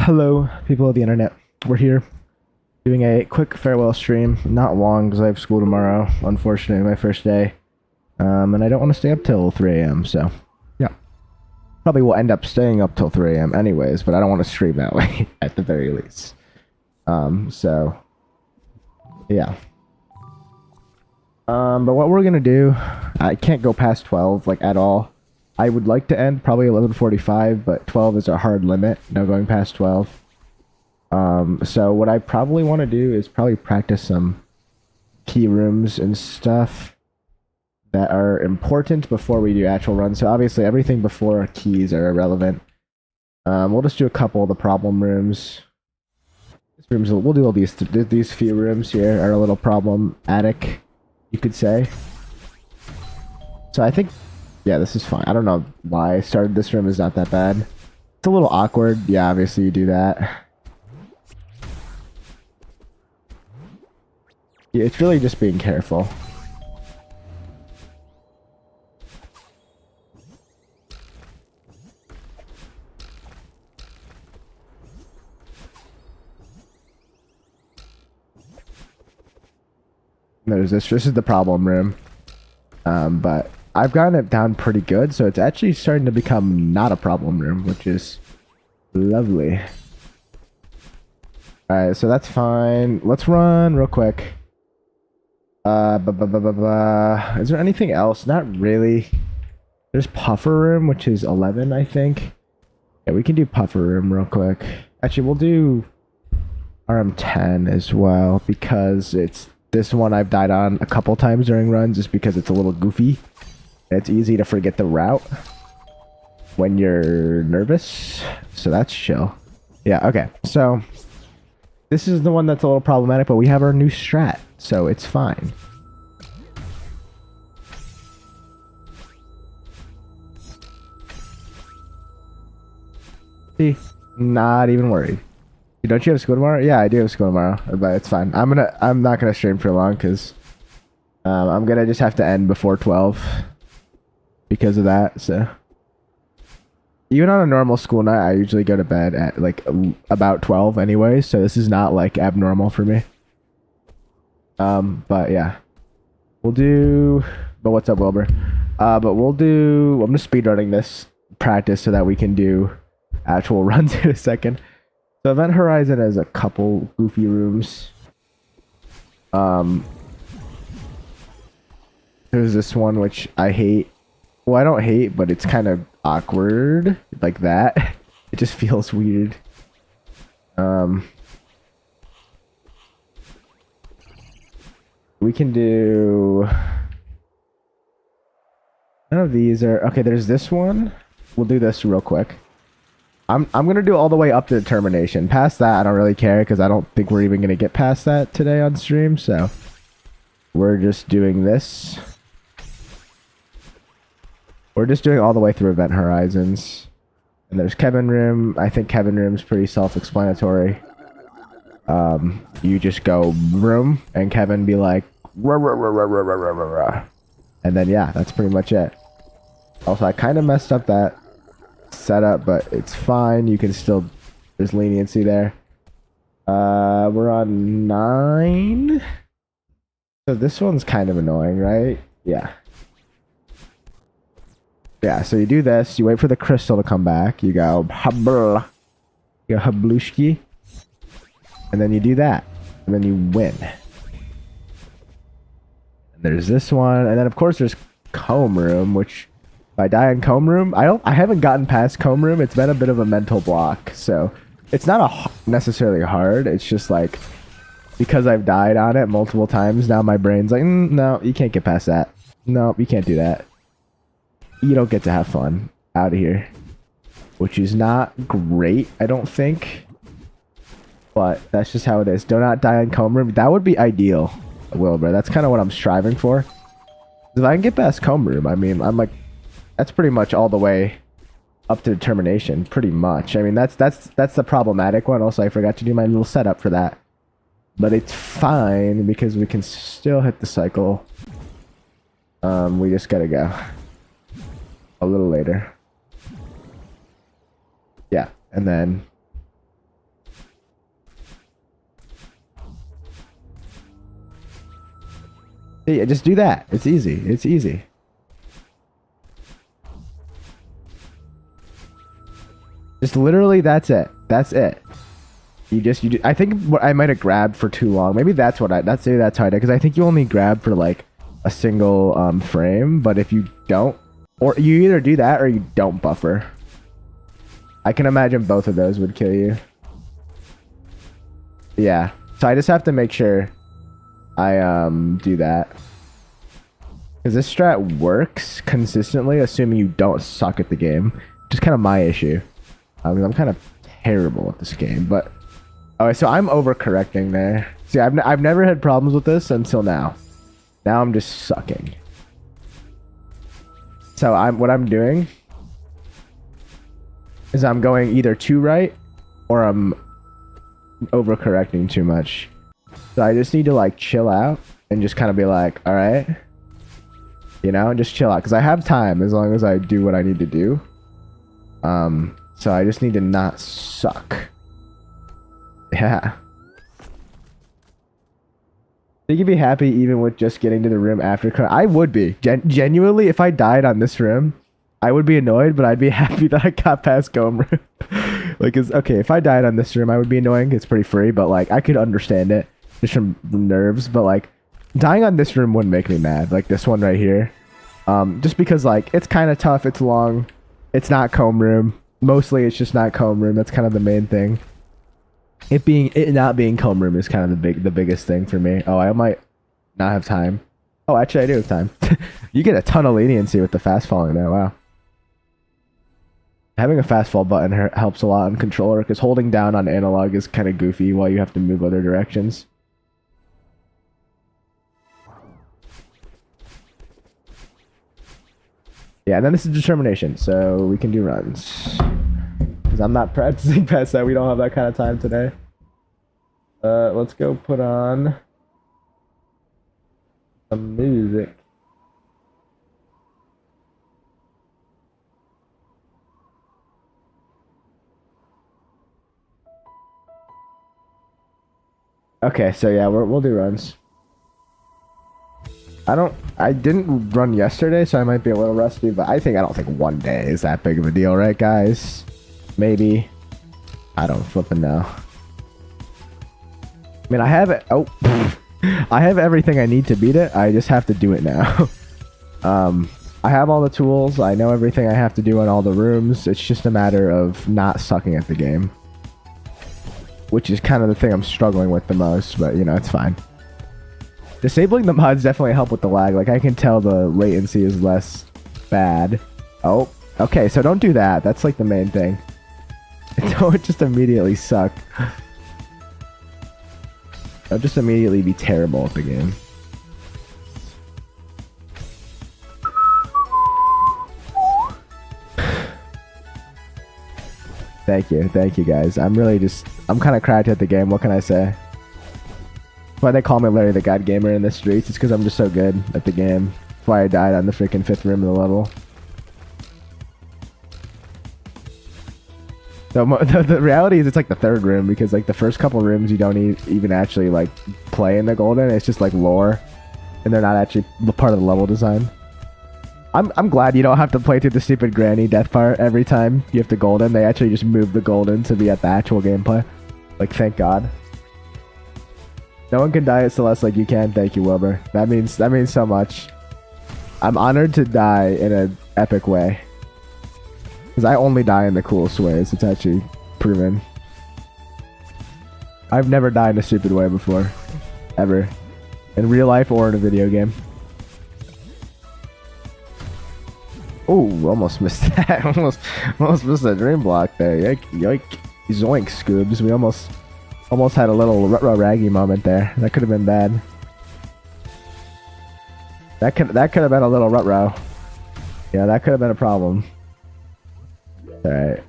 Hello, people of the internet. We're here doing a quick farewell stream. Not long because I have school tomorrow. Unfortunately, my first day. And I don't want to stay up till 3 a.m. So, yeah. Probably will end up staying up till 3 a.m. anyways, but I don't want to stream that way at the very least. So, yeah. But what we're gonna do, I can't go past 12 like at all. I would like to end probably 11:45, but 12 is a hard limit. No going past 12. So what I probably want to do is probably practice some key rooms and stuff that are important before we do actual runs. So obviously everything before keys are irrelevant. We'll just do a couple of the problem rooms. We'll do all these few rooms here are a little problematic, you could say. So I think, yeah, this is fine. I don't know why I started this room. Is not that bad. It's a little awkward. Yeah, obviously you do that. Yeah, it's really just being careful. There's this. This is the problem room. But I've gotten it down pretty good, so it's actually starting to become not a problem room, which is lovely. Alright, so that's fine. Let's run real quick. Is there anything else? Not really. There's Puffer Room, which is 11, I think. Yeah, we can do Puffer Room real quick. Actually, we'll do RM10 as well, because it's this one I've died on a couple times during runs, just because it's a little goofy. And it's easy to forget the route when you're nervous. So that's chill. Yeah, okay. So this is the one that's a little problematic, but we have our new strat, so it's fine. See, not even worried. Don't you have school tomorrow? Yeah, I do have school tomorrow, but it's fine. I'm not gonna stream for long because I'm gonna just have to end before 12 because of that. So even on a normal school night, I usually go to bed at like about 12 anyway, so this is not like abnormal for me. But yeah, we'll do. But what's up, Wilbur? But we'll do. I'm just speedrunning this practice so that we can do actual runs in a second. So Event Horizon has a couple goofy rooms. There's this one which I hate. Well, I don't hate, but it's kind of awkward like that. It just feels weird. We can do. None of these are okay. There's this one. We'll do this real quick. I'm gonna do all the way up to determination. Past that, I don't really care because I don't think we're even gonna get past that today on stream. So we're just doing this. We're just doing all the way through Event Horizons. And there's Kevin Room. I think Kevin Room's pretty self-explanatory. You just go room, and Kevin be like, rah, rah, rah, rah, rah, rah, rah, rah. And then yeah, that's pretty much it. Also, I kind of messed up that setup, but it's fine. You can still, there's leniency there. We're on 9. So this one's kind of annoying, right? Yeah. Yeah, so you do this, you wait for the crystal to come back, you go habl, you go hablushki, and then you do that, and then you win. And there's this one, and then of course there's Comb Room, which if I die in Comb Room, I haven't gotten past Comb Room. It's been a bit of a mental block, so it's not necessarily hard. It's just like because I've died on it multiple times. Now my brain's like, no, you can't get past that. No, you can't do that. You don't get to have fun out of here, which is not great, I don't think. But that's just how it is. Do not die in Comb Room. That would be ideal, Wilbur. That's kind of what I'm striving for. If I can get past Comb Room, I mean, I'm like. That's pretty much all the way up to determination, pretty much. I mean, that's the problematic one. Also, I forgot to do my little setup for that. But it's fine because we can still hit the cycle. We just gotta go a little later. Yeah, and then Yeah, just do that. It's easy. It's easy. Just literally, that's it. That's it. I think what I might have grabbed for too long. Maybe that's what that's how I did. Because I think you only grab for like a single frame. But if you don't, or you either do that or you don't buffer. I can imagine both of those would kill you. Yeah. So I just have to make sure I do that. Because this strat works consistently, assuming you don't suck at the game. Which is kind of my issue. I mean, I'm kind of terrible at this game, but... Okay, so I'm overcorrecting there. See, I've never had problems with this until now. Now I'm just sucking. So what I'm doing is I'm going either too right or I'm overcorrecting too much. So I just need to like chill out and just kind of be like, all right, you know, and just chill out because I have time as long as I do what I need to do. So I just need to not suck. Yeah. You can be happy even with just getting to the room after. I would be. Genuinely, if I died on this room, I would be annoyed, but I'd be happy that I got past Comb Room. Like, okay, if I died on this room, I would be annoying. It's pretty free, but like, I could understand it just from nerves. But like, dying on this room wouldn't make me mad. Like this one right here. Just because like, it's kind of tough. It's long. It's not Comb Room. Mostly, it's just not Comb Room. That's kind of the main thing. It not being Comb Room is kind of the biggest thing for me. Oh, I might not have time. Oh, actually, I do have time. You get a ton of leniency with the fast falling there. Wow. Having a fast fall button helps a lot on controller because holding down on analog is kind of goofy while you have to move other directions. Yeah, and then this is determination, so we can do runs. Because I'm not practicing past that. We don't have that kind of time today. Let's go put on some music. Okay, so yeah, we'll do runs. I didn't run yesterday, so I might be a little rusty, but I don't think one day is that big of a deal, right, guys? Maybe. I don't flipping know. I mean, I have it. Oh, I have everything I need to beat it. I just have to do it now. I have all the tools. I know everything I have to do in all the rooms. It's just a matter of not sucking at the game. Which is kind of the thing I'm struggling with the most, but you know, it's fine. Disabling the mods definitely help with the lag. Like, I can tell the latency is less bad. Oh, okay, so don't do that. That's like the main thing. Don't just immediately suck. Don't just immediately be terrible at the game. Thank you guys. I'm kind of cracked at the game. What can I say? That's why they call me LarryTheGodGamer in the streets. It's because I'm just so good at the game. That's why I died on the freaking 5th room of the level. So the reality is it's like the 3rd room because like the first couple rooms you don't even actually like play in the golden. It's just like lore, and they're not actually part of the level design. I'm glad you don't have to play through the stupid granny death part every time you have to golden. They actually just move the golden to be at the actual gameplay. Like, thank God. No one can die at Celeste like you can. Thank you, Wilbur. That means so much. I'm honored to die in an epic way. Because I only die in the coolest ways. It's actually proven. I've never died in a stupid way before. Ever. In real life or in a video game. Oh, almost missed that. almost missed that dream block there. Yoink. Zoink, Scoobs. We almost had a little raggy moment there. That could have been bad. That could have been a little rut-row. Yeah, that could have been a problem. Alright.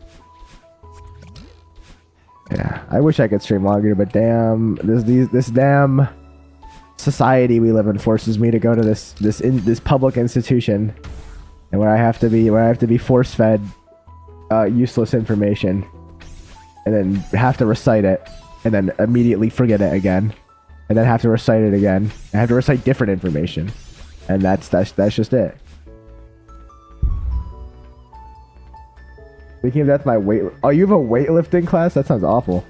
Yeah, I wish I could stream longer, but damn, this damn society we live in forces me to go to this public institution, and where I have to be force-fed useless information, and then have to recite it, and then immediately forget it again. and then have to recite it again. I have to recite different information, and that's just it. Speaking of that, my weight. Oh, you have a weightlifting class? That sounds awful.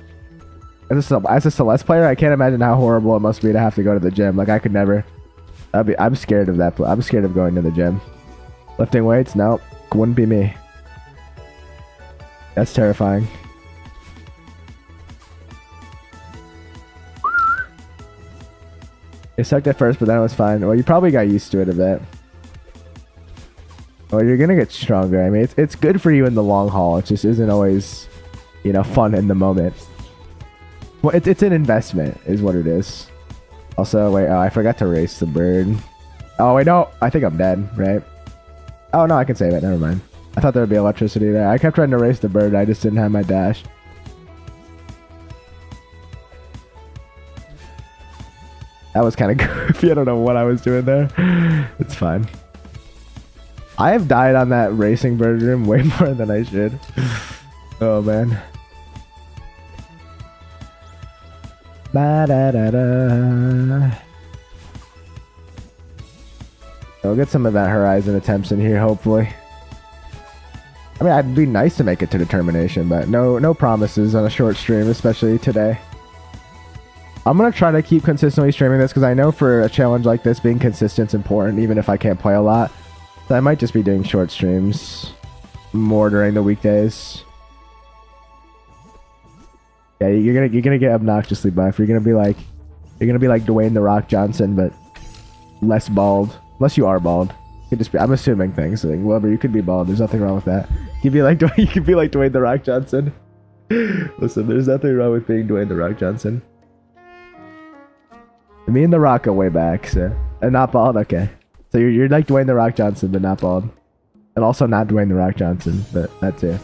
As a Celeste player, I can't imagine how horrible it must be to have to go to the gym. Like I could never. I'm scared of that. I'm scared of going to the gym. Lifting weights? Nope. Wouldn't be me. That's terrifying. It sucked at first, but then it was fine. Well, you probably got used to it a bit. Well, you're gonna get stronger. I mean, it's good for you in the long haul. It just isn't always, you know, fun in the moment. Well, it's an investment, is what it is. Also, wait, oh, I forgot to race the bird. Oh, wait, no. I think I'm dead, right? Oh, no, I can save it. Never mind. I thought there would be electricity there. I kept trying to race the bird. I just didn't have my dash. That was kind of goofy. I don't know what I was doing there. It's fine. I have died on that racing bird room way more than I should. Oh, man. Ba-da-da-da. We'll get some Event Horizon attempts in here, hopefully. I mean, it'd be nice to make it to determination, but no promises on a short stream, especially today. I'm going to try to keep consistently streaming this because I know for a challenge like this, being consistent is important, even if I can't play a lot. So I might just be doing short streams more during the weekdays. Yeah, you're gonna get obnoxiously buff. You're gonna be like Dwayne "The Rock" Johnson, but less bald. Unless you are bald. You could just be, I'm assuming things. Like, whatever, you could be bald. There's nothing wrong with that. You could be like Dwayne "The Rock" Johnson. Listen, there's nothing wrong with being Dwayne "The Rock" Johnson. Me and The Rock go way back, so and not bald. Okay, so you're like Dwayne "The Rock" Johnson, but not bald, and also not Dwayne "The Rock" Johnson, but that too.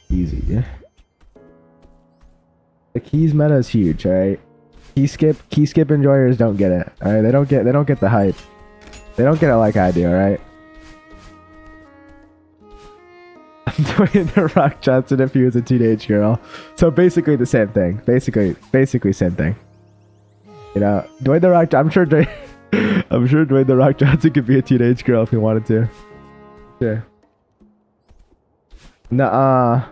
Easy. The keys meta is huge, alright? Key skip enjoyers don't get it. Alright, they don't get the hype. They don't get it like I do, alright? I'm doing The Rock Johnson if he was a teenage girl. So basically the same thing. Basically same thing. You know, Dwayne "The Rock", I'm sure Dwayne "The Rock" Johnson could be a teenage girl if he wanted to. Sure. Nuh-uh.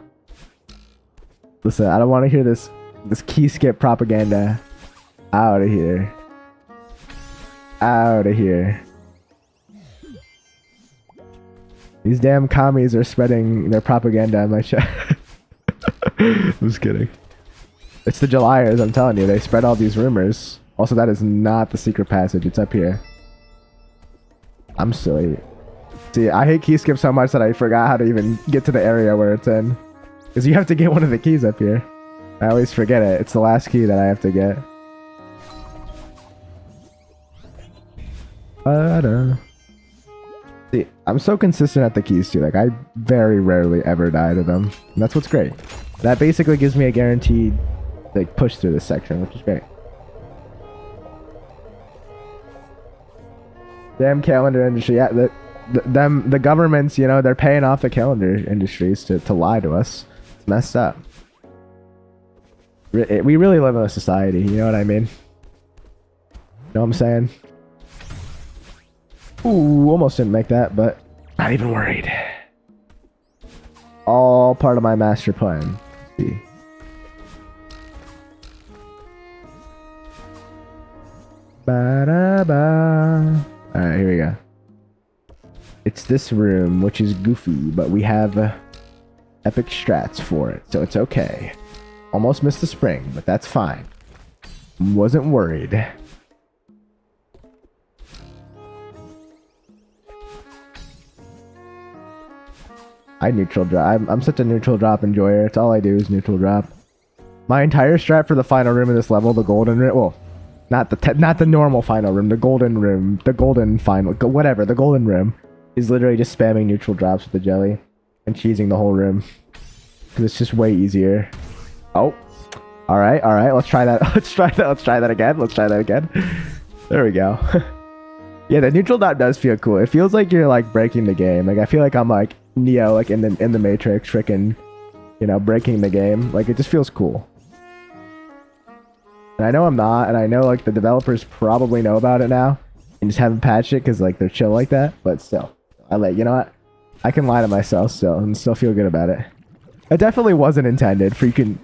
Listen, I don't want to hear this key skip propaganda. Out of here. Out of here. These damn commies are spreading their propaganda on my chat. I'm just kidding. It's the Julyers, I'm telling you. They spread all these rumors. Also, that is not the secret passage. It's up here. I'm silly. See, I hate key skip so much that I forgot how to even get to the area where it's in. Because you have to get one of the keys up here. I always forget it. It's the last key that I have to get. See, I'm so consistent at the keys too. Like, I very rarely ever die to them. And that's what's great. That basically gives me a guaranteed like push through this section, which is great. Damn calendar industry. Yeah, the governments, you know, they're paying off the calendar industries to lie to us. It's messed up. We really live in a society, you know what I mean? You know what I'm saying? Ooh, almost didn't make that, but not even worried. All part of my master plan. Let's see. Ba-da-ba. Alright, here we go. It's this room, which is goofy, but we have epic strats for it, so it's okay. Almost missed the spring, but that's fine. Wasn't worried. I neutral drop. I'm such a neutral drop enjoyer. It's all I do is neutral drop. My entire strat for the final room of this level, the golden room. Well, not the normal final room. The golden room. The golden final. Whatever. The golden room is literally just spamming neutral drops with the jelly and cheesing the whole room because it's just way easier. Oh, all right. Let's try that. Let's try that again. There we go. Yeah, the neutral dot does feel cool. It feels like you're like breaking the game. Like I feel like I'm like Neo, like in the Matrix, freaking, you know, breaking the game. Like it just feels cool. And I know I'm not, and I know like the developers probably know about it now and just haven't patched it because like they're chill like that. But still, you know what? I can lie to myself still and still feel good about it. It definitely wasn't intended. Freaking.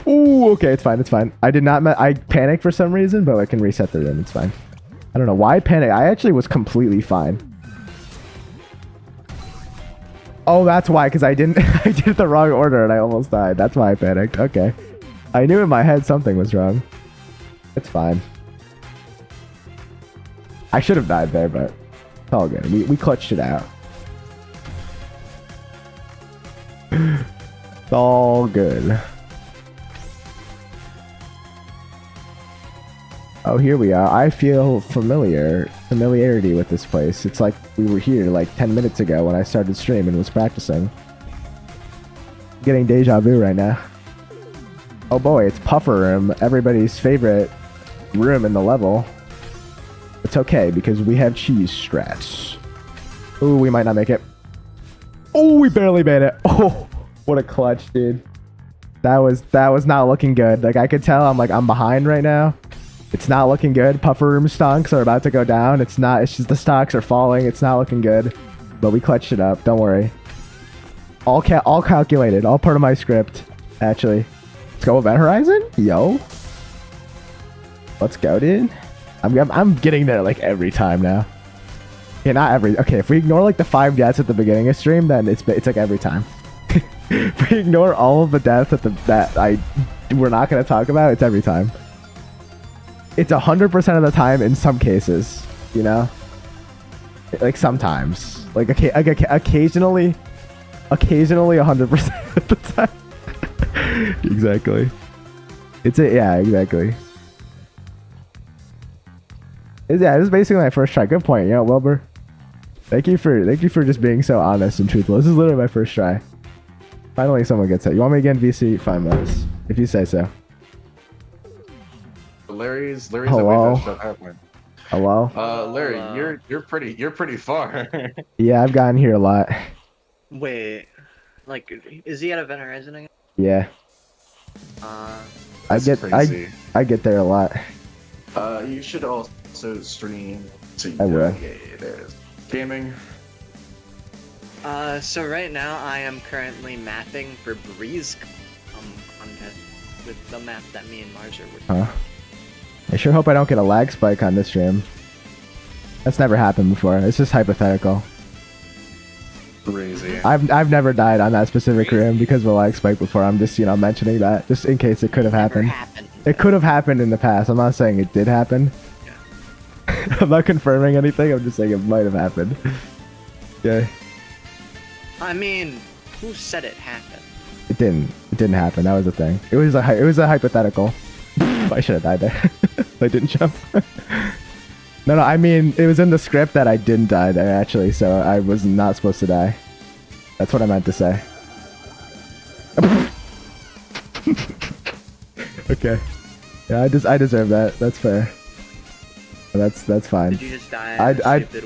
Ooh, okay, it's fine. It's fine. I did not. I panicked for some reason, but I can reset the room. It's fine. I don't know why I panicked. I actually was completely fine. Oh, that's why. Because I didn't. I did the wrong order and I almost died. That's why I panicked. Okay. I knew in my head something was wrong. It's fine. I should have died there, but it's all good. We clutched it out. It's all good. Oh, here we are. I feel familiarity with this place. It's like we were here like 10 minutes ago when I started stream and was practicing. Getting deja vu right now. Oh boy, it's Puffer Room, everybody's favorite room in the level. It's okay because we have cheese strats. Ooh, we might not make it. Oh, we barely made it. Oh, what a clutch, dude. That was not looking good. Like I could tell I'm behind right now. It's not looking good. Puffer Room stonks are about to go down. It's just the stocks are falling. It's not looking good. But we clutched it up. Don't worry. All calculated. All part of my script, actually. Let's go Event Horizon. Yo. Let's go, dude. I'm getting there like every time now. Yeah, not every. Okay, if we ignore like the 5 deaths at the beginning of stream, then it's like every time. If we ignore all of the deaths we're not gonna talk about, it's every time. It's 100% of the time in some cases, you know? Like sometimes. Like occasionally 100% of the time. Exactly. Yeah, exactly. Yeah, this is basically my first try. Good point, you know, Wilbur. Thank you for just being so honest and truthful. This is literally my first try. Finally someone gets it. You want me again, VC? Fine, Moses. If you say so. Larry's Hello. Hello. Larry, you're pretty far. Yeah, I've gotten here a lot. Wait, like, is he at Event Horizon again? Yeah. I get there a lot. You should also stream to I will. There's gaming. So right now I am currently mapping for Breeze contest with the map that me and Mars are working. Huh? I sure hope I don't get a lag spike on this stream. That's never happened before. It's just hypothetical. Crazy. I've never died on that specific room because of a lag spike before. I'm just, you know, mentioning that just in case it could have happened. It could have happened in the past. I'm not saying it did happen. Yeah. I'm not confirming anything. I'm just saying it might have happened. Yeah. I mean, who said it happened? It didn't. It didn't happen. That was the thing. It was a hypothetical. I should have died there. I didn't jump. No, I mean, it was in the script that I didn't die there, actually, so I was not supposed to die. That's what I meant to say. Okay. Yeah, I deserve that. That's fair. That's fine. Did you just die?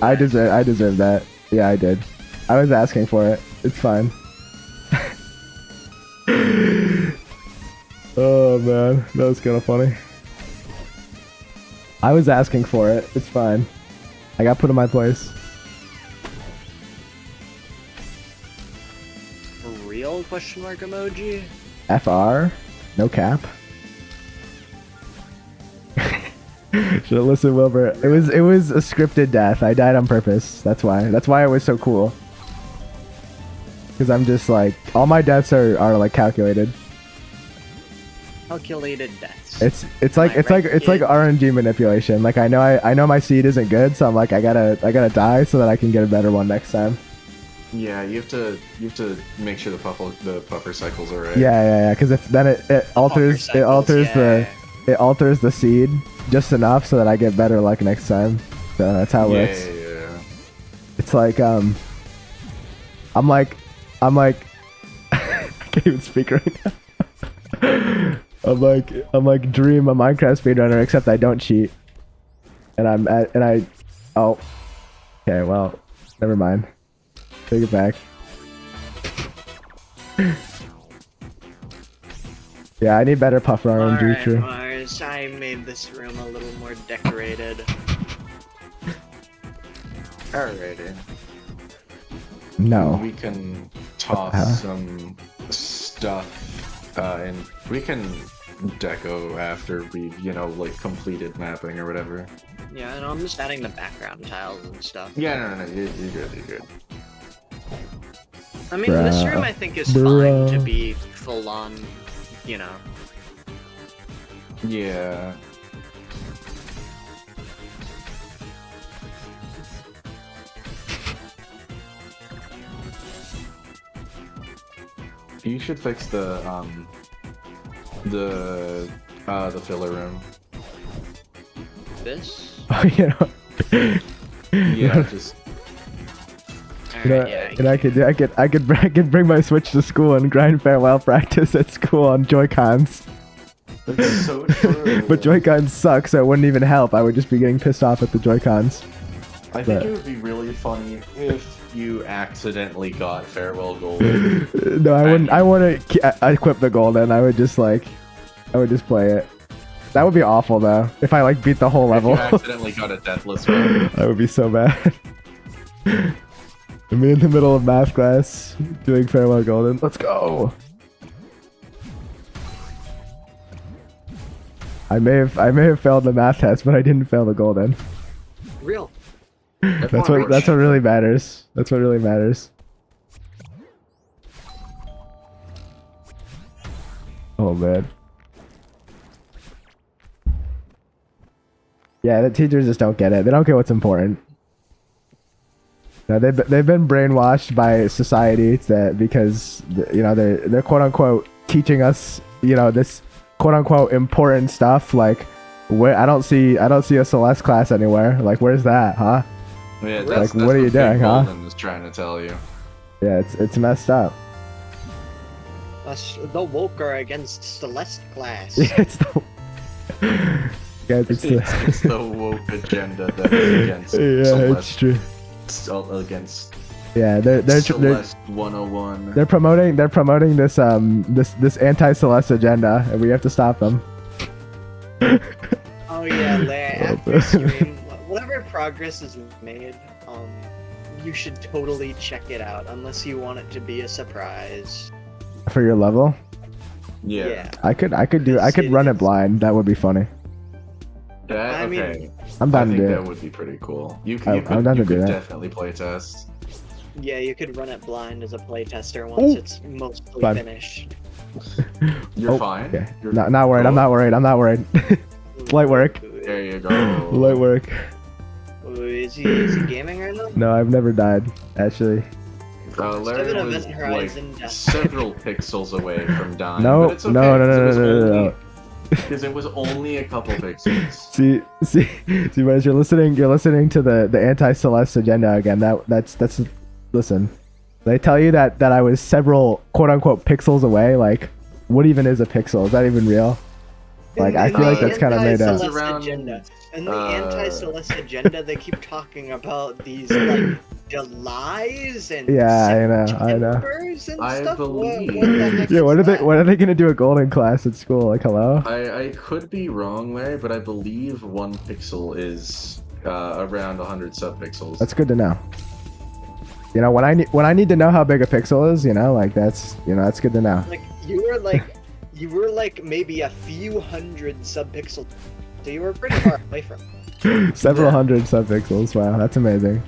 I deserve that. Yeah, I did. I was asking for it. It's fine. Oh man, that was kind of funny. I was asking for it. It's fine. I got put in my place. For real? Question mark emoji? FR? No cap. Should have listened, Wilbur. It was a scripted death. I died on purpose. That's why. That's why it was so cool. Because I'm just like, all my deaths are like calculated. Calculated deaths. It's like RNG manipulation. Like I know my seed isn't good, so I'm like I gotta die so that I can get a better one next time. Yeah, you have to make sure the puffer cycles are right. Yeah. Because if then it alters the seed just enough so that I get better luck next time. So that's how it works. Yeah. It's like I'm like I can't even speak right now. I'm like Dream, a Minecraft speedrunner, except I don't cheat. And I. Oh. Okay. Well, never mind. Take it back. Yeah, I need better puffer RNG. Alright, True. Mars, I made this room a little more decorated. Alrighty. No. We can toss some stuff and we can deco after we've, you know, like completed mapping or whatever. Yeah, and I'm just adding the background tiles and stuff. Yeah, no, you're good, you're good. I mean, this room I think is fine to be full on, you know. Yeah. You should fix the filler room. This? Oh, you know. Yeah, just Alright, yeah. And I could bring my Switch to school and grind farewell practice at school on Joy-Cons. that's so true. But Joy-Cons suck, so it wouldn't even help. I would just be getting pissed off at the Joy-Cons. I think it would be really funny if you accidentally got farewell golden. No, I wouldn't. I wouldn't equip the golden. I would just play it. That would be awful though. If I like beat the whole level. If you accidentally got a deathless one. That would be so bad. Me in the middle of math class doing farewell golden. Let's go. I may have failed the math test, but I didn't fail the golden. Real. That's what really matters. That's what really matters. Oh man. Yeah, the teachers just don't get it. They don't get what's important. No, they've been brainwashed by society that because you know they're quote unquote teaching us, you know, this quote unquote important stuff. Like where I don't see a Celeste class anywhere. Like where's that, huh? Yeah, like what are you doing, huh? Is trying to tell you. Yeah, it's messed up. Us, the woke are against Celeste class. Yeah, it's the guys. It's the woke agenda that is against Yeah, Celeste. it's true. Against Yeah, they're Celeste 101. They're promoting this this anti-Celeste agenda, and we have to stop them. Oh yeah, Larry, after stream, whatever progress is made, you should totally check it out, unless you want it to be a surprise. For your level, Yeah. I could run it blind. That would be funny. That, I mean, okay. I'm down to do that it. would be pretty cool. You I'm could down to do that. definitely play test. Yeah, you could run it blind as a playtester once Ooh. it's mostly Fun. finished. You're Oh, fine. Okay. You're Not worried. I'm not worried. I'm not worried. Light work. There you go. Light work. Ooh, is he gaming right now? No, I've never died. Actually. Larry Seven was Event Horizon like death. several pixels away from dying. No, but it's okay, no. Because it was only a couple pixels. See, as you're listening to the anti-Celeste agenda again. That's listen. They tell you that I was several quote unquote pixels away. Like, what even is a pixel? Is that even real? Like, I feel like that's kind of made up. Agenda. And the anti-Celeste agenda, they keep talking about these like Julys and I know. Septembers and I stuff. believe- What the heck Yeah, is what are they? that? What are they gonna do a golden class at school? Like, hello? I could be wrong, Larry, but I believe 1 pixel is around 100 subpixels. That's good to know. You know, when I need to know how big a pixel is, you know, like that's good to know. Like you were like maybe a few hundred subpixels. So you were pretty far away from it. Several hundred subpixels. Wow, that's amazing.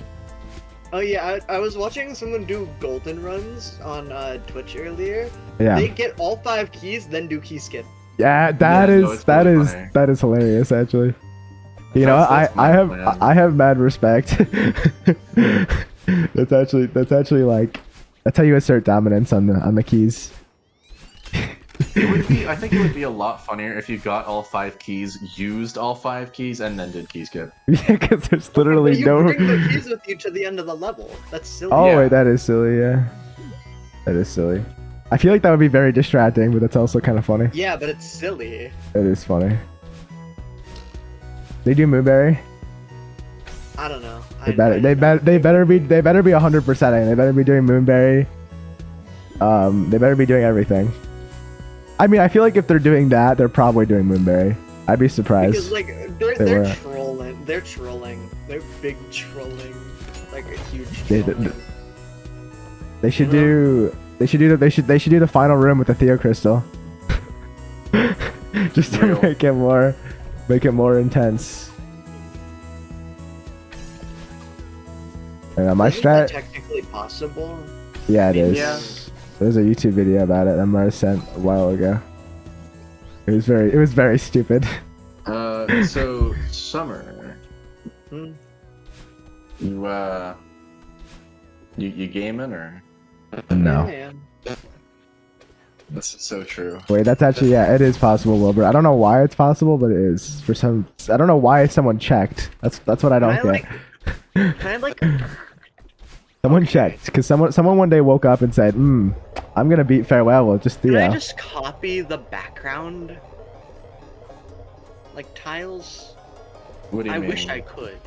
Oh yeah, I was watching someone do golden runs on Twitch earlier. Yeah. They get all 5 keys, then do key skip. Yeah, no, it's really funny. that is hilarious actually. You know, That's my plan. I have mad respect. that's actually like that's how you assert dominance on the keys. I think it would be a lot funnier if you got all 5 keys, used all 5 keys, and then did key skip. Yeah, because there's literally But you no. bring the keys with you to the end of the level. That's silly. Oh Yeah. wait, that is silly. Yeah, that is silly. I feel like that would be very distracting, but that's also kind of funny. Yeah, but it's silly. It is funny. They do Mooberry. I don't know. They better be 100%ing. They better be doing Moonberry. They better be doing everything. I mean, I feel like if they're doing that, they're probably doing Moonberry. I'd be surprised. Because like they're trolling. They're trolling. They're big trolling. Like a huge trolling. They should do the final room with the Theo Crystal. Just to make it more intense. My Isn't strat. that technically possible? Yeah, it is. Yeah. There's a YouTube video about it that Mara sent a while ago. It was very stupid. So Summer, Hmm? you gaming or? No. Yeah. That's so true. Wait, that's actually, yeah, it is possible, Wilbur. I don't know why it's possible, but it is. I don't know why someone checked. That's what I don't get. Someone checked, because someone one day woke up and said, I'm gonna beat Farewell with just Theo. Can I just copy the background? Like tiles? What do you I mean? wish I could.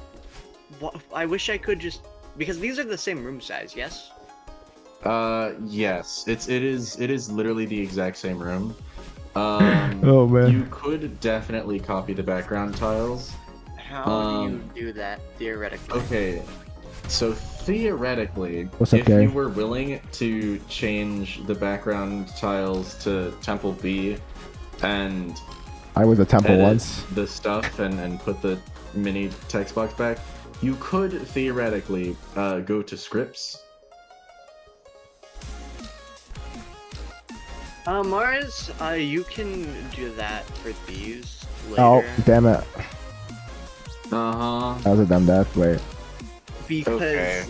I wish I could just because these are the same room size, yes? Yes. It is literally the exact same room. Oh man. You could definitely copy the background tiles. How do you do that theoretically? Okay. So theoretically, What's up, if Gary? you were willing to change the background tiles to Temple B and I was a temple edit once. the stuff and put the mini text box back, you could theoretically go to scripts. Mars, you can do that for these later. Oh, damn it. Uh-huh. That was a dumb death. Wait. Because Okay.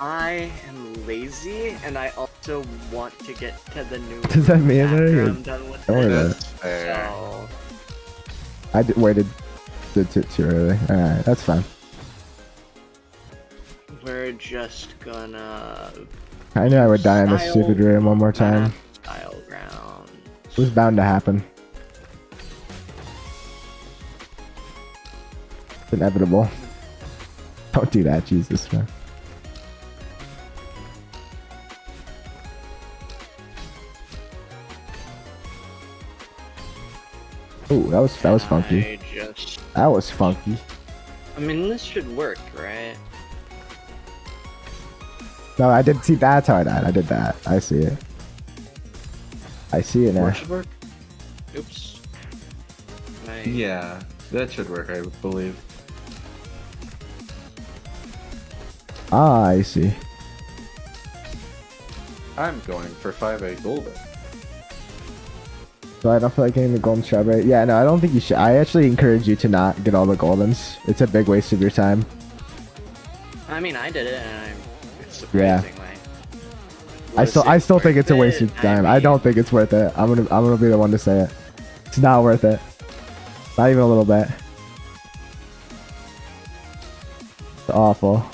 I am lazy and I also want to get to the new Does that mean after anything? I'm done with Don't worry it. about That's fair. So, I waited too early. Alright, that's fine. we're just gonna I knew I would die in this style stupid room one more time. map style ground. It was bound to happen. It's inevitable. Don't do that, Jesus, man. Ooh, that was funky. That was funky. I mean, this should work, right? No, I did see. That's how I died. I did that. I see it. I see it now. That should work? Oops. Yeah, that should work, I believe. Ah, I see. I'm going for 5A golden. So I don't feel like getting the golden strawberry. Yeah, no, I don't think you should. I actually encourage you to not get all the goldens. It's a big waste of your time. I mean, I did it, and it's Yeah. surprisingly. I still think it's a waste worth of it? time. I mean, don't think it's worth it. I'm gonna be the one to say it. It's not worth it. Not even a little bit. It's awful.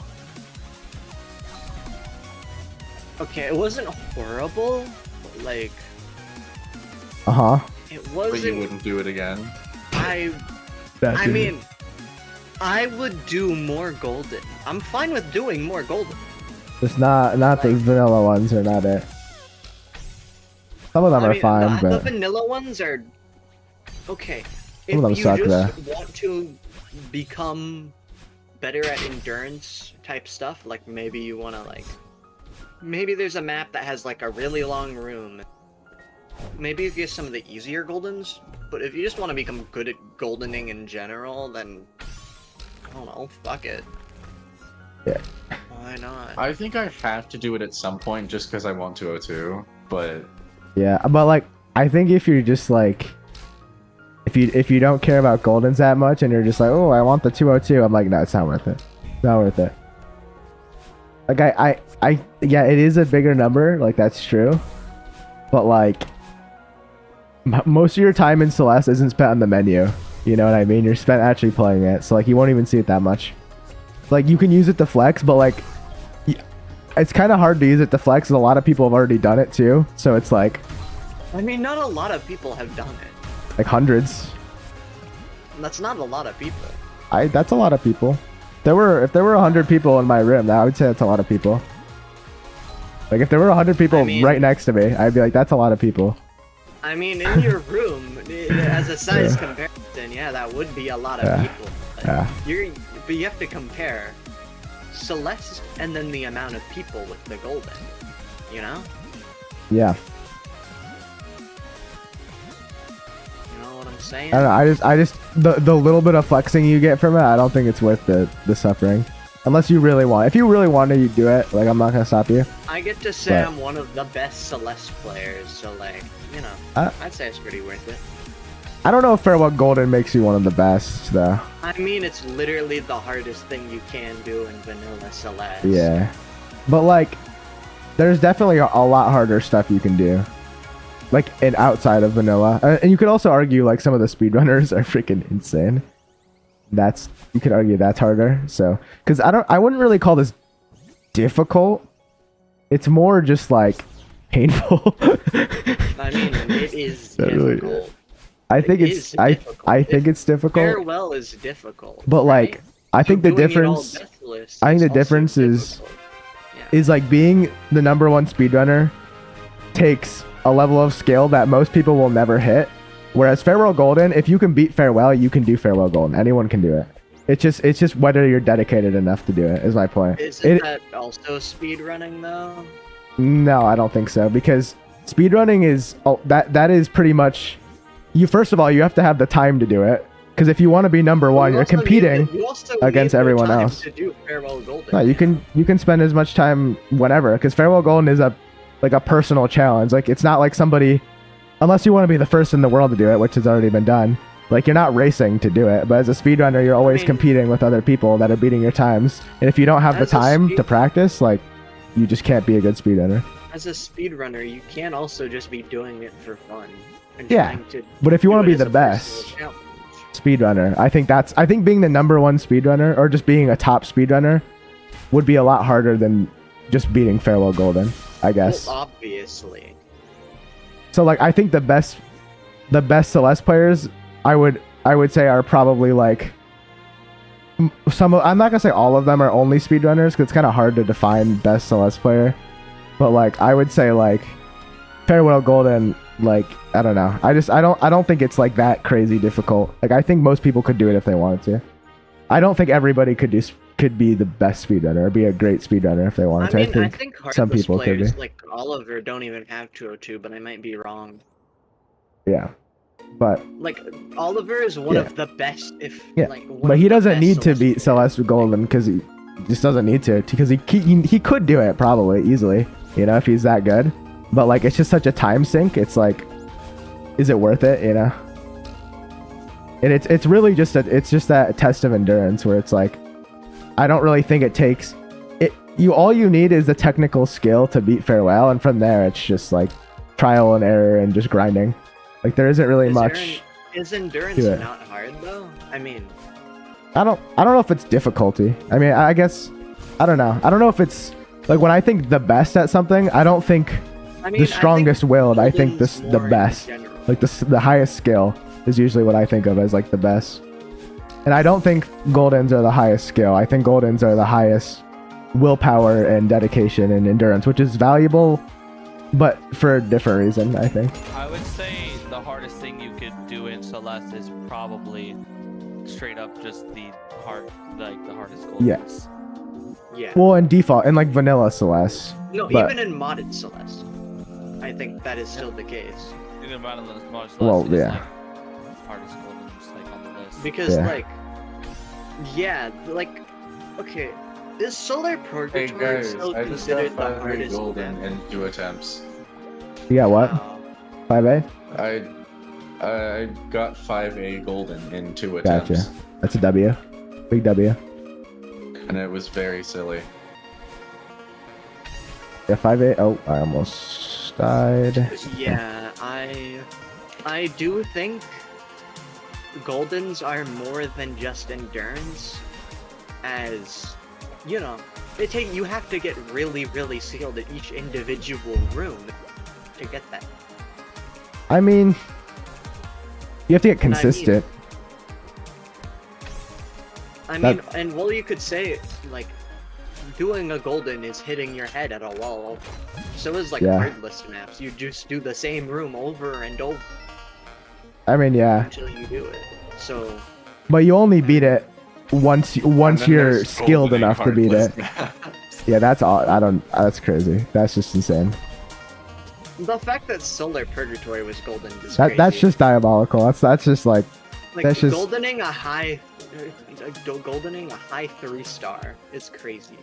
Okay, it wasn't horrible. But, like, Uh-huh. it But you wasn't. wouldn't do it again? I mean, I would do more golden. I'm fine with doing more golden. Just not the vanilla ones are not it. Some of them are fine, the but vanilla ones are okay. Some of them If you suck, just want to become better at endurance type stuff, like maybe you want to maybe there's a map that has like a really long room. Maybe you get some of the easier goldens, but if you just want to become good at goldening in general, then I don't know, fuck it. Yeah. Why not? I think I have to do it at some point just because I want 202, but yeah, but like I think if you're just like if you don't care about goldens that much and you're just like, oh, I want the 202, I'm like, no, it's not worth it. It's not worth it. Like I yeah, it is a bigger number, like that's true. But like most of your time in Celeste isn't spent on the menu. You know what I mean? You're spent actually playing it. So like you won't even see it that much. Like you can use it to flex, but like it's kind of hard to use it to flex. And a lot of people have already done it too. So it's like I mean, not a lot of people have done it. like hundreds. That's not a lot of people. That's a lot of people. there were 100 people in my room, I would say that's a lot of people. Like if there were 100 people right next to me, I'd be like, that's a lot of people. I mean, in your room, as a size comparison, yeah, that would be a lot of people. But but you have to compare Celeste and then the amount of people with the golden, you know? Yeah. You know what I'm saying? I don't know, I just the little bit of flexing you get from it, I don't think it's worth the suffering. Unless you really want. If you really want to, you do it. Like, I'm not gonna stop you. I get to say I'm one of the best Celeste players, so like, you know, I'd say it's pretty worth it. I don't know if Farewell Golden makes you one of the best, though. I mean, it's literally the hardest thing you can do in vanilla Celeste. Yeah. But, like, there's definitely a lot harder stuff you can do. Like, outside of vanilla. And you could also argue, like, some of the speedrunners are freaking insane. You could argue that's harder. So, because I wouldn't really call this difficult. It's more just, like, painful. I mean, it is difficult. I think it's difficult. Farewell is difficult. But right? like, I think the difference is like being the #1 speedrunner takes a level of skill that most people will never hit. Whereas Farewell Golden, if you can beat Farewell, you can do Farewell Golden. Anyone can do it. It's just whether you're dedicated enough to do it, is my point. Isn't that also speedrunning though? No, I don't think so, because speedrunning is that is pretty much, first of all, you have to have the time to do it, because if you want to be #1, you're competing against everyone else. To do Farewell Golden. No, you can spend as much time whenever, because Farewell Golden is a personal challenge. Like, it's not like somebody, unless you want to be the first in the world to do it, which has already been done. Like, you're not racing to do it, but as a speedrunner, you're always competing with other people that are beating your times. And if you don't have the time to practice, like, you just can't be a good speedrunner. As a speedrunner, you can also just be doing it for fun. And but if you want to be the best speedrunner, I think being the #1 speedrunner, or just being a top speedrunner, would be a lot harder than just beating Farewell Golden, I guess. Well, obviously. So, like, I think the best Celeste players, I would say, are probably like I'm not gonna say all of them are only speedrunners, because it's kind of hard to define best Celeste player. But like, I would say like Farewell Golden, like, I don't know. I don't think it's like that crazy difficult. Like, I think most people could do it if they wanted to. I don't think everybody could be the best speedrunner or be a great speedrunner if they wanted to. I think some people could be. Like Oliver don't even have 202, but I might be wrong. Yeah. But like, Oliver is one of the best. But he doesn't need to beat Celeste Golden, because he just doesn't need to, because he could do it probably easily, you know, if he's that good. But like, it's just such a time sink. It's like, is it worth it, you know? And it's really just that test of endurance, where it's like, I don't really think it takes it. All you need is the technical skill to beat Farewell, and from there it's just like trial and error and just grinding. Like, there isn't really much. Is endurance not hard though? I mean, I don't know if it's difficulty. I mean, I guess, I don't know. I don't know if it's like, when I think the best at something, I don't think the strongest willed. I think the best, like the highest skill is usually what I think of as like the best. And I don't think Goldens are the highest skill. I think Goldens are the highest willpower and dedication and endurance, which is valuable, but for a different reason, I think. I would say the hardest thing you could do in Celeste is probably straight up just the hardest Goldens. Yeah. Well, in default, in like vanilla Celeste. No, even in modded Celeste, I think that is still the case. Even modded Celeste, well, yeah. Like, hardest Goldens like on the list. Because okay, is Solar Purgatory still considered the hardest golden in 2 attempts? You got what? 5A? I got 5A golden in 2 attempts. Gotcha. That's a W. Big W. And it was very silly. Yeah, 5A. Oh, I almost died. Yeah, I do think Goldens are more than just endurance, as you know, you have to get really, really skilled at each individual room to get that. I mean, you have to get consistent. I mean, and well, you could say, like, doing a golden is hitting your head at a wall. So is, like, hard list maps. You just do the same room over and over. I mean, yeah. Until you do it. So. But you only beat it once you're skilled enough to beat it. Yeah, that's all. That's crazy. That's just insane. The fact that Solar Purgatory was golden is crazy. That's just diabolical. That's just like that's just goldening a high 3-star is crazy.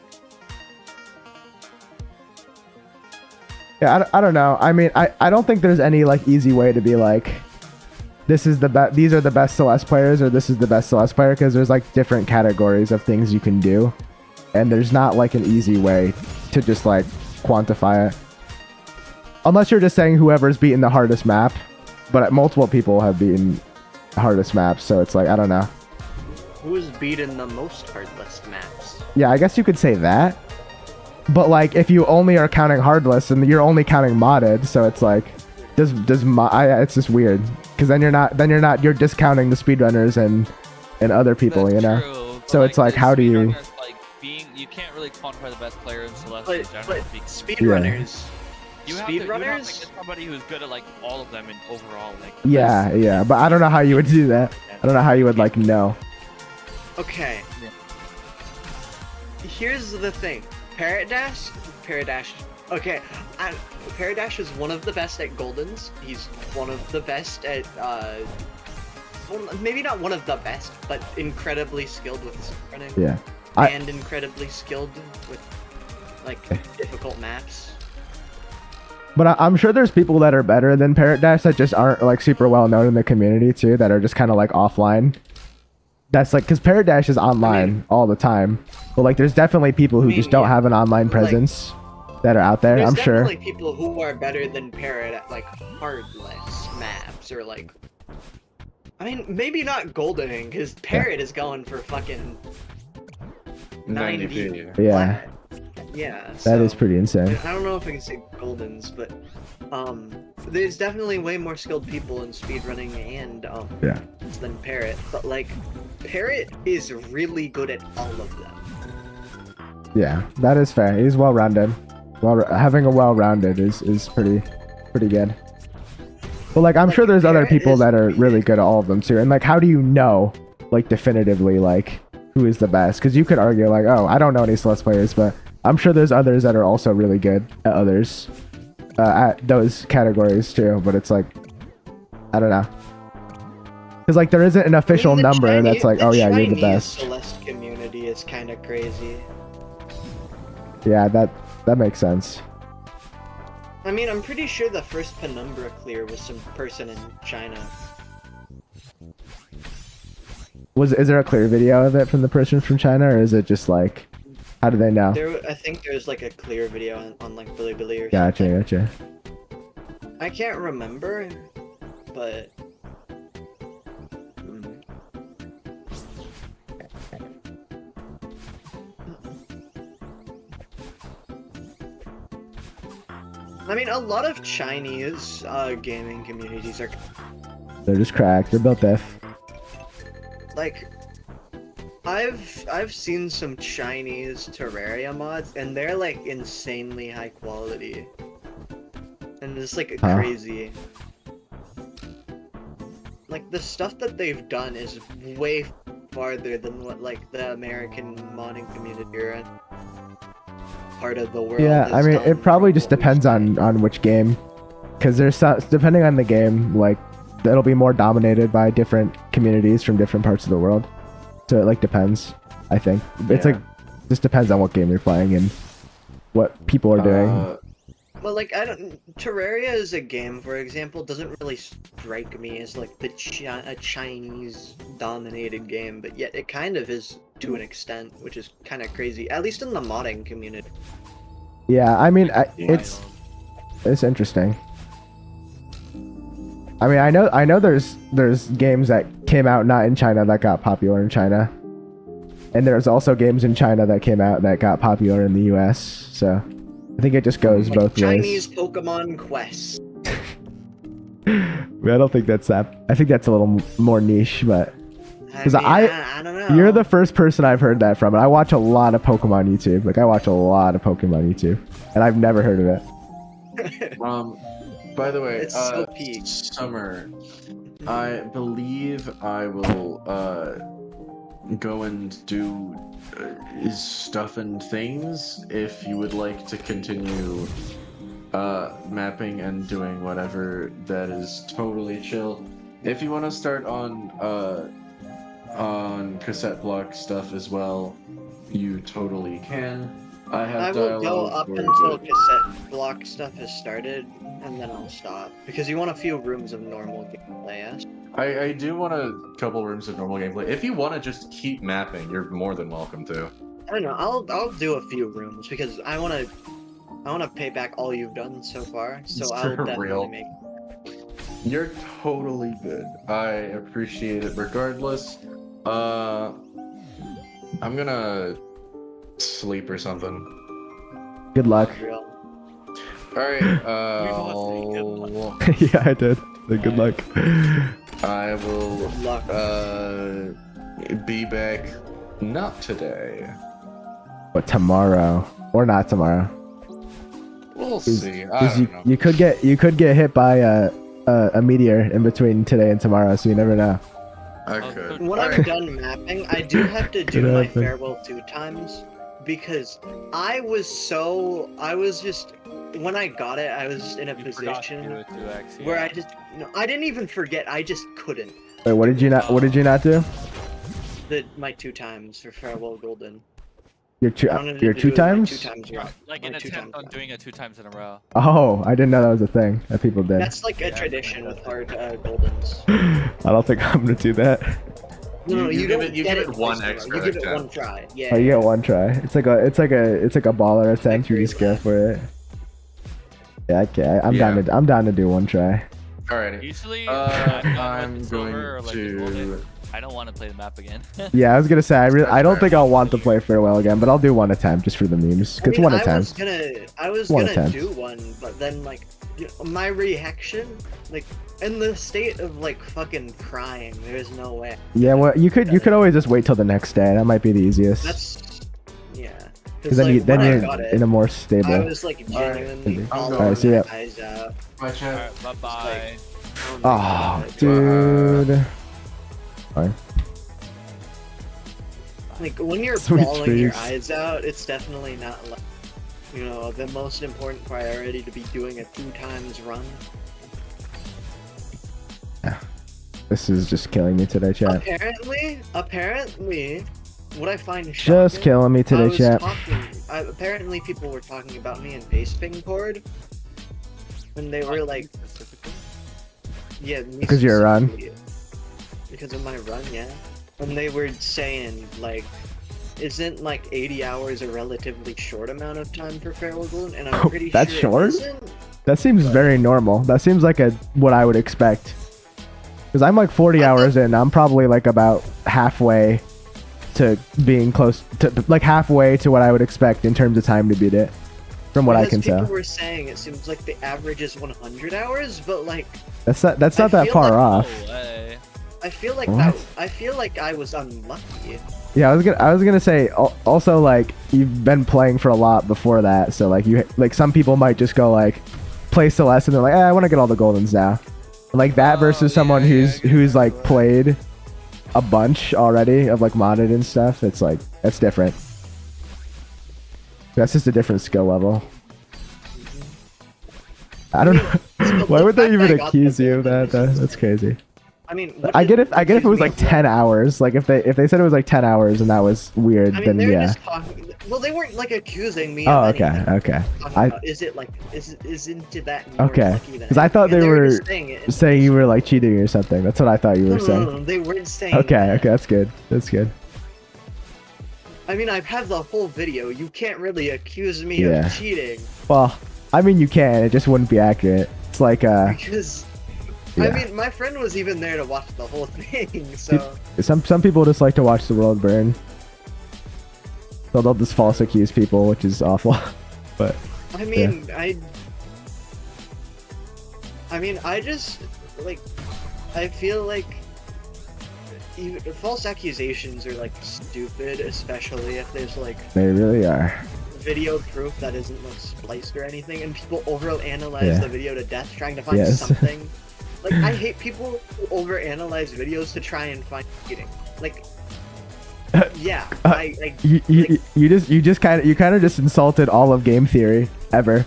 Yeah, I don't know. I mean, I don't think there's any like easy way to be like, this is the best. These are the best Celeste players, or this is the best Celeste player, because there's like different categories of things you can do, and there's not like an easy way to just like quantify it. Unless you're just saying whoever's beaten the hardest map, but multiple people have beaten the hardest maps, so it's like, I don't know. Who's beaten the most hard list maps? Yeah, I guess you could say that. But like, if you only are counting hard lists, and you're only counting modded, so it's like, it's just weird, because then you're discounting the speedrunners and other people, That's you know. True, so like, it's like, how do you? Like you can't really quantify the best player in Celeste But in general. speedrunners. You have to get somebody who's good at like all of them and overall like. Yeah, but I don't know how you would do that. I don't know how you would like know. Okay. Yeah. Here's the thing. Parrot Dash. Okay, Parrot Dash is one of the best at Goldens. He's one of the best at well, maybe not one of the best, but incredibly skilled with running. Yeah. And incredibly skilled with like difficult maps. But I'm sure there's people that are better than Parrot Dash that just aren't like super well known in the community too, that are just kind of like offline. That's like, because Parrot Dash is online all the time, but like there's definitely people who just don't have an online presence that are out there. I'm sure. There's definitely people who are better than Parrot at like hardless maps or like. I mean, maybe not goldening, because Parrot is going for fucking 90. Yeah. Yeah, that is pretty insane. I don't know if I can say Goldens, but there's definitely way more skilled people in speedrunning and than Parrot. But like, Parrot is really good at all of them. Yeah, that is fair. He's well-rounded. Having a well-rounded is pretty good. But like, I'm sure there's other people that are really good at all of them too. And like, how do you know, like, definitively, like, who is the best? Because you could argue like, oh, I don't know any Celeste players, but I'm sure there's others that are also really good at others, at those categories too. But it's like, I don't know, because like there isn't an official number that's like, oh yeah, you're the best. The Celeste community is kind of crazy. Yeah, that makes sense. I mean, I'm pretty sure the first penumbra clear was some person in China. Is there a clear video of it from the person from China, or is it just like, how do they know? I think there's like a clear video on like Bilibili or something. Gotcha. I can't remember, but I mean, a lot of Chinese gaming communities are. They're just cracked. They're built deaf. Like, I've seen some Chinese Terraria mods, and they're like insanely high quality, and it's like crazy. Like, the stuff that they've done is way farther than what like the American modding community or part of the world. Yeah, I mean, it probably just depends on which game, because there's some, depending on the game, like it'll be more dominated by different communities from different parts of the world. So it like depends, I think. It's like, just depends on what game you're playing and what people are doing. Well, like, Terraria as a game, for example, doesn't really strike me as like a Chinese-dominated game, but yet it kind of is to an extent, which is kind of crazy, at least in the modding community. Yeah, I mean, it's interesting. I mean, I know there's games that came out not in China that got popular in China, and there's also games in China that came out that got popular in the US. So I think it just goes like both Chinese ways. Pokemon Quest. I don't think that's that. I think that's a little more niche, but Because I don't know. you're the first person I've heard that from, and I watch a lot of Pokemon YouTube. Like I watch a lot of Pokemon YouTube, and I've never heard of it. By the way, It's so peak. Summer, I believe I will go and do stuff and things if you would like to continue mapping and doing whatever. That is totally chill. If you want to start on cassette block stuff as well, you totally can. I will go up where until the- cassette block stuff has started, and then I'll stop. Because you want a few rooms of normal gameplay, yes? I do want a couple rooms of normal gameplay. If you want to just keep mapping, you're more than welcome to. I don't know. I'll do a few rooms because I want to pay back all you've done so far. So I'll For definitely real. make. You're totally good. I appreciate it regardless. I'm gonna sleep or something. Good luck. Real. Alright, Yeah, I did. Good luck. I will Good luck. be back not today. But tomorrow, or not tomorrow. We'll 'Cause- see. I 'cause don't know. you could get hit by a meteor in between today and tomorrow, so you never know. I could. When I'm Alright. done mapping, I do have to do Could my happen. farewell 2 times because I was just when I got it, I was in a You forgot to do position a 2x, where yeah. I didn't even forget. I just couldn't. Wait, what did you not do? My 2 times for farewell golden. Your two I wanted your to two do my times? 2 times Yeah, run. like My an 2 attempt times on run. doing it 2 times in a row. Oh, I didn't know that was a thing that people did. That's like a Yeah, tradition with that's hard goldens. I don't think I'm gonna do that. No, You you give don't it- you get give it one twice in a row. extra You give it attempt. one try. Yeah. Oh, you get one try. It's like a baller attempt. You just go for it. Yeah, okay. I'm down to do one try. Alrighty. Usually, I'm with silver going or like the golden, to. I don't want to play the map again. Yeah, I was gonna say I don't think I'll want to play farewell again, but I'll do one attempt just for the memes. I It's mean, one I attempt. was One gonna attempt. do one, but then like my reaction, like in the state of like fucking crying, there's no way. Yeah, well, you could always just wait till the next day. That might be the easiest. That's yeah. Because then like, when I you're got it, in a more I stable. was like Alright, genuinely I'm bawling going. Alright, see my ya. eyes out. My chat. Alright, bye bye. Oh, my Oh, God. dude. Fine. Like when you're Sweet bawling your dreams. eyes out, it's definitely not like the most important priority to be doing a 2 times run. This is just killing me today, chat. Apparently, what I find shocking. Just killing me I today, was chat. apparently, people were talking about me in base ping board when they were like, yeah, me Because you're a run. specifically. Because of my run, yeah. And they were saying like, isn't like 80 hours a relatively short amount of time for farewell golden? And I'm Oh, pretty that's sure it short? isn't. That seems very normal. That seems like what I would expect. Because I'm like 40 I hours in. I'm probably like about halfway to being close to like halfway to what I would expect in terms of time to beat it. From what I can Because tell. people were saying it seems like the average is 100 hours, but like That's not I that feel far like- off. No way. I feel like What? I feel like I was unlucky. Yeah, I was gonna say also like you've been playing for a lot before that, so like some people might just go like play Celeste and they're like, I want to get all the goldens now. Like that Oh, versus yeah, someone yeah, I who's get like that. played a bunch already of like modded and stuff. It's like that's different. That's just a different skill level. I don't know. the Why would they fact that I even got accuse the you of that? goldens is That's crazy. I mean, what I did- get if it was excuse like me, 10 hours. Like if they said it was like 10 hours and that was weird, I mean, then they're yeah. just talking. Well, they weren't like accusing me. Oh, of okay, anything. okay. Talking I about, is it like isn't that more Okay, lucky than because I thought anything? they And were just saying it. saying you were like cheating or something. That's what I thought you No, were no, saying. no, they weren't saying. Okay, that. okay, that's good. That's good. I mean, I have the whole video. You can't really accuse me Yeah. of cheating Well, I mean you can. It just wouldn't be accurate. It's like because. I yeah. mean, my friend was even there to watch the whole thing, so. Some people just like to watch the world burn. So they'll just false accuse people, which is awful. But I mean, I mean, I just like, I feel like even false accusations are like stupid, especially if there's like They really are. video proof that isn't like spliced or anything, and people overanalyze the video to death trying to find Yes. something. Like, I hate people who overanalyze videos to try and find cheating. Like, yeah, You just kind of just insulted all of game theory ever.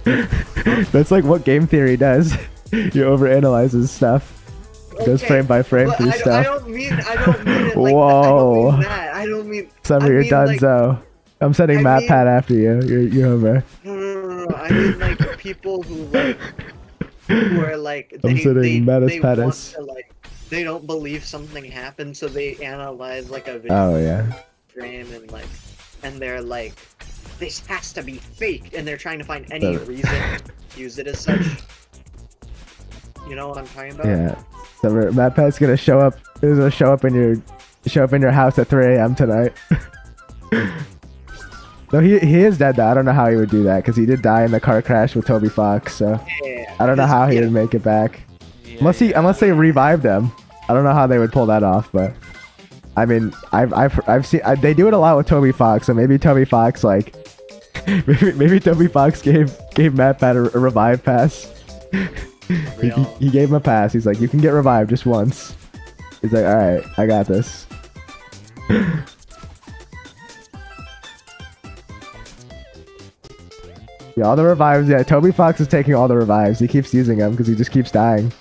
That's like what game theory does. You overanalyzes stuff. Goes frame by frame but through stuff. I don't mean it like Whoa. that. I don't mean Summer, you're done, so I'm sending Matt Pat after you. You're over. No. I mean like people who are like I'm sitting Mattis want Pattis. to, like, they don't believe something happened, so they analyze like a video Oh yeah. frame and they're like, this has to be fake, and they're trying to find any reason to use it as such. You know what I'm talking about? Yeah. Summer, Matt Pat's gonna show up. He's gonna show up in your house at 3 a.m. tonight. No, he is dead though. I don't know how he would do that because he did die in the car crash with Toby Fox. So Yeah, I don't know how he would make it back. Yeah, Unless they revived him. I don't know how they would pull that off, but I mean, I've seen they do it a lot with Toby Fox. So maybe Toby Fox like maybe Toby Fox gave Matt Pat a revive pass. He gave him a pass. He's like, you can get revived just once. He's like, all right, I got this. Yeah, all the revives. Yeah, Toby Fox is taking all the revives. He keeps using them because he just keeps dying.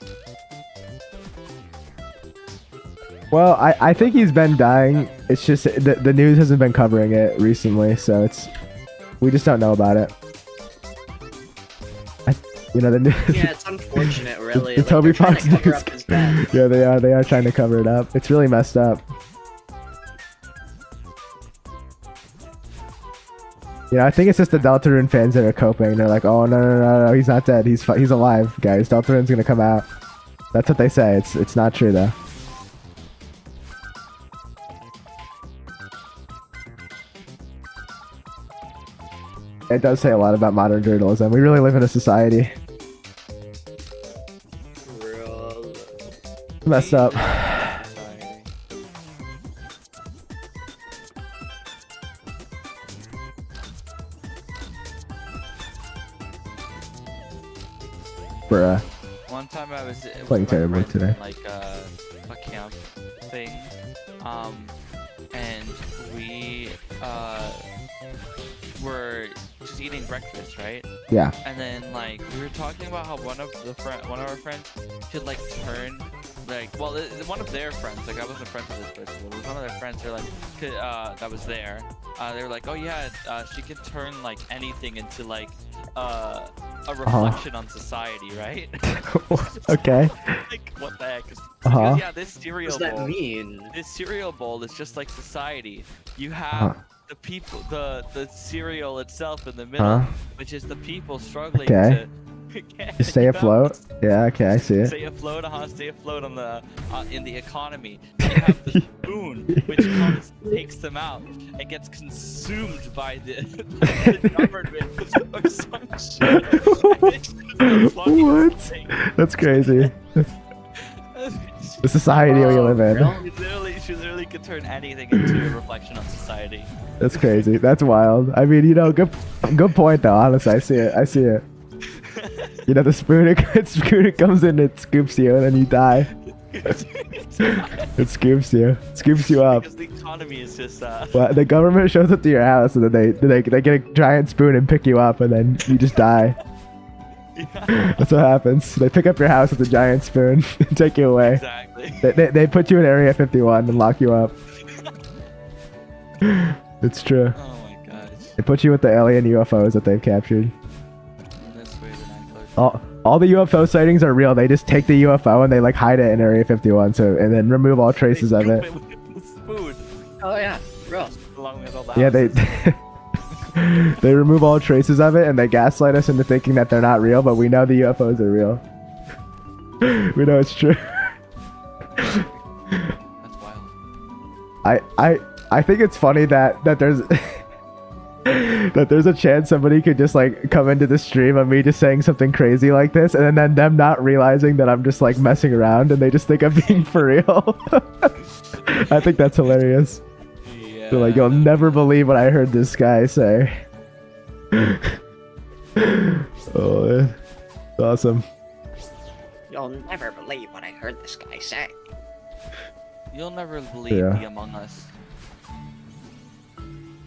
Well, I think he's been dying. It's just the news hasn't been covering it recently, so we just don't know about it. The news. Yeah, it's unfortunate, really. The Like, Toby they're trying Fox to cover news. up his death. Yeah, they are trying to cover it up. It's really messed up. I think it's just the Deltarune fans that are coping. They're like, oh no, he's not dead. He's alive, guys. Deltarune's gonna come out. That's what they say. It's not true though. It does say a lot about modern journalism. We really live in a society. Real. Messed up. Bruh. One time I was Playing with my terribly friends today. in, like a camp thing, and we were just eating breakfast, right? Yeah. And then like we were talking about how one of our friends could like turn one of their friends, like I wasn't friends with this person, but it was one of their friends. They're like that was there. They were like, oh yeah, she could turn like anything into like a reflection on society, right? Okay. Like what the heck? Uh-huh. Yeah, this cereal What does that bowl. mean? This cereal bowl is just like society. You have the people, the cereal itself in the middle, which is the people struggling to to stay afloat. Yeah, okay, I see it. Stay afloat, stay afloat on the in the economy. You have the spoon, which takes them out and gets consumed by the government or some shit. It's just the funniest thing. That's crazy. The society we live in. She literally could turn anything into a reflection on society. That's crazy. That's wild. I mean, good point though. Honestly, I see it. The spoon it comes in, it scoops you, and then you die. It scoops you up. Because the economy is just. Well, the government shows up to your house, and then they get a giant spoon and pick you up, and then you just die. Yeah. That's what happens. They pick up your house with a giant spoon and take you away. Exactly. They put you in Area 51 and lock you up. It's true. Oh my gosh. They put you with the alien UFOs that they've captured. That's weird and I All the UFO sightings are real. They just take the UFO and they like hide it in Area 51, and then remove all traces of it. Food. Oh yeah, bro. Along with all the Yeah, houses. they remove all traces of it and they gaslight us into thinking that they're not real, but we know the UFOs are real. We know it's true. That's wild. I think it's funny that there's that there's a chance somebody could just like come into the stream of me just saying something crazy like this, and then them not realizing that I'm just like messing around, and they just think I'm being for real. I think that's hilarious. Yeah. They're like, you'll never believe what I heard this guy say. Oh, man. Awesome. You'll never believe what I heard this guy say. You'll never believe Yeah. the Among Us.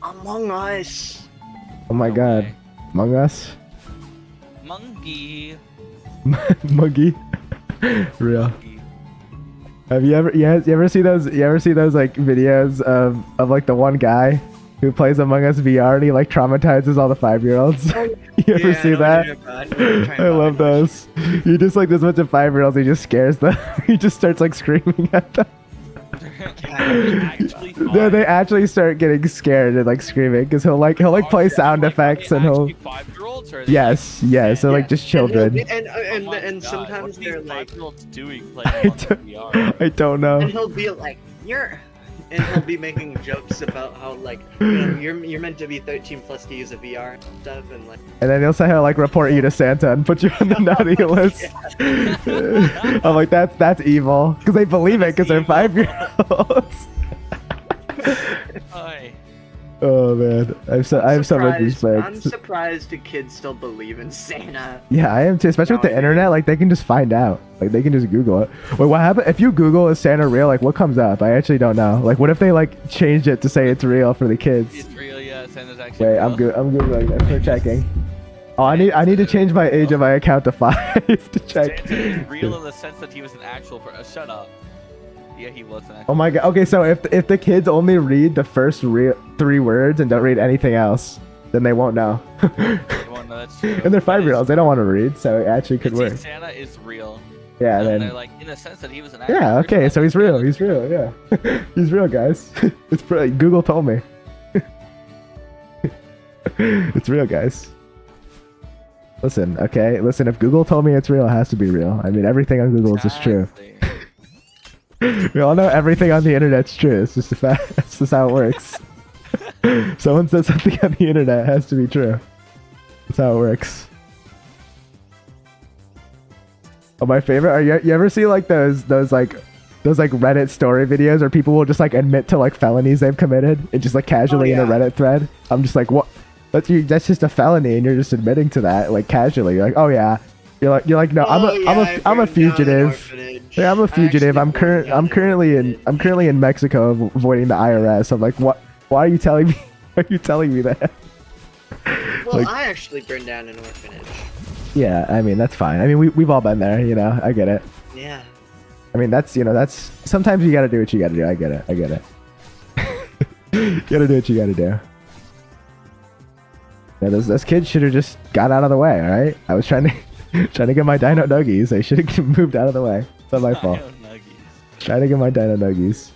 Among Us. Oh my No god. way. Among Us? Monkey. Monkey? Real. Monkey. Have you ever see those like videos of like the one guy who plays Among Us VR and he like traumatizes all the 5-year-olds? You ever see that? I love those. He just like this bunch of 5-year-olds, he just scares them. He just starts like screaming at them. Actually No, they actually start getting scared and like screaming because he'll play sound effects and he'll 5-year-olds or yes, so like just children. And sometimes they're like, 5-year-olds doing I playing don't- VR. I don't know. and he'll be like, and he'll be making jokes about how like, you're meant to be 13 plus to use a VR and stuff, and like, And then he'll say he'll like report you to Santa and put you on the naughty list. I'm like, that's evil because they believe it because they're 5-year-olds. Hi. Oh man, I have so much I'm respect. surprised the kids still believe in Santa. Yeah, I am too, especially with the internet. Like they can just find out. Like they can just Google it. Wait, what happened if you Google is Santa real? Like what comes up? I actually don't know. Like what if they like changed it to say it's real for the kids? It's real, yeah. Santa's actually Wait, real. I'm googling it for checking. Oh, I need to change my age of my account to 5 to check. Santa is real in the sense that he was an actual shut up. Yeah, he was an actual. Oh my god. Okay, so if the kids only read the first 3 words and don't read anything else, then they won't know. Well, no, that's true. And they're 5-year-olds. They don't want to read, so it actually could It's- work. Santa is real. Yeah, And then. they're like, in the sense that he was an actual Yeah. person, Okay. I So think he's real. Santa's He's real. Yeah. He's real, guys. It's Google told me. It's real, guys. Listen. Okay. Listen. If Google told me it's real, it has to be real. I mean, everything on Google is just true. Exactly. We all know everything on the internet's true. It's just a fact. That's just how it works. Someone says something on the internet, it has to be true. That's how it works. Oh, my favorite. Are you ever see like those Reddit story videos where people will just like admit to like felonies they've committed and just like casually in a yeah. Reddit thread? I'm just like, what? That's just a felony, and you're just admitting to that like casually. You're like, oh yeah. You're like, no, I'm a fugitive. Yeah, I'm a fugitive. I'm currently in Mexico avoiding the IRS. I'm like, what? Why are you telling me? Why are you telling me that? Well, Like- I actually burned down an orphanage. Yeah, I mean that's fine. I mean we've all been there, you know. I get it. Yeah. I mean that's sometimes you gotta do what you gotta do. I get it. You gotta do what you gotta do. Yeah, those kids should have just got out of the way. All right, I was trying to get my dino nuggies. They should have moved out of the way. It's not my fault. Trying to get my dino nuggies.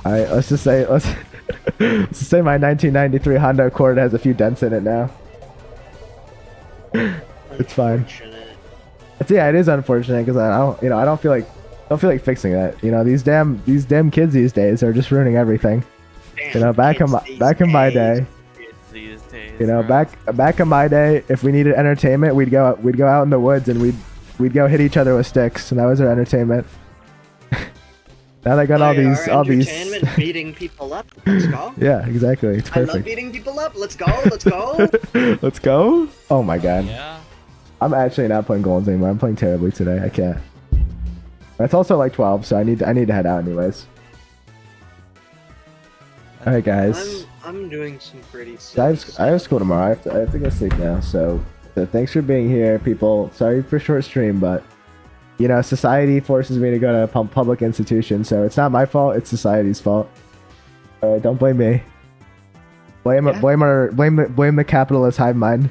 All right, let's just say my 1993 Honda Accord has a few dents in it now. It's fine. Unfortunate. Yeah, it is unfortunate because I don't feel like fixing that. You know, these damn kids these days are just ruining everything. Damn, You know, back in my day, These days, you know, bro. back in my day, if we needed entertainment, we'd go out in the woods and we'd go hit each other with sticks, and that was our entertainment. Now they got all these. Entertainment, beating people up. Let's go. Yeah, exactly. It's I love perfect. beating people up. Let's go. Let's go. Let's go. Oh my god. Yeah. I'm actually not playing goals anymore. I'm playing terribly today. I can't. It's also like 12, so I need to head out anyways. All right, guys. I'm doing some pretty. I have school tomorrow. I have to go sleep now. So thanks for being here, people. Sorry for short stream, but you know, society forces me to go to a public institution, so it's not my fault. It's society's fault. Don't blame me. Blame the capitalist hive mind.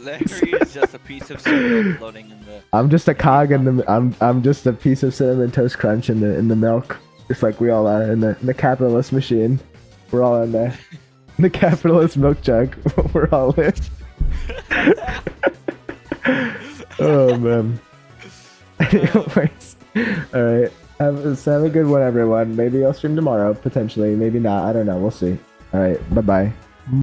Larry is just a piece of cereal floating in the. I'm just a cog in the. I'm just a piece of cinnamon toast crunch in the milk, just like we all are in the capitalist machine. We're all in there. The capitalist milk jug. We're all in. Oh man. Anyways, all right. Have a good one, everyone. Maybe I'll stream tomorrow, potentially. Maybe not. I don't know. We'll see. All right. Bye bye.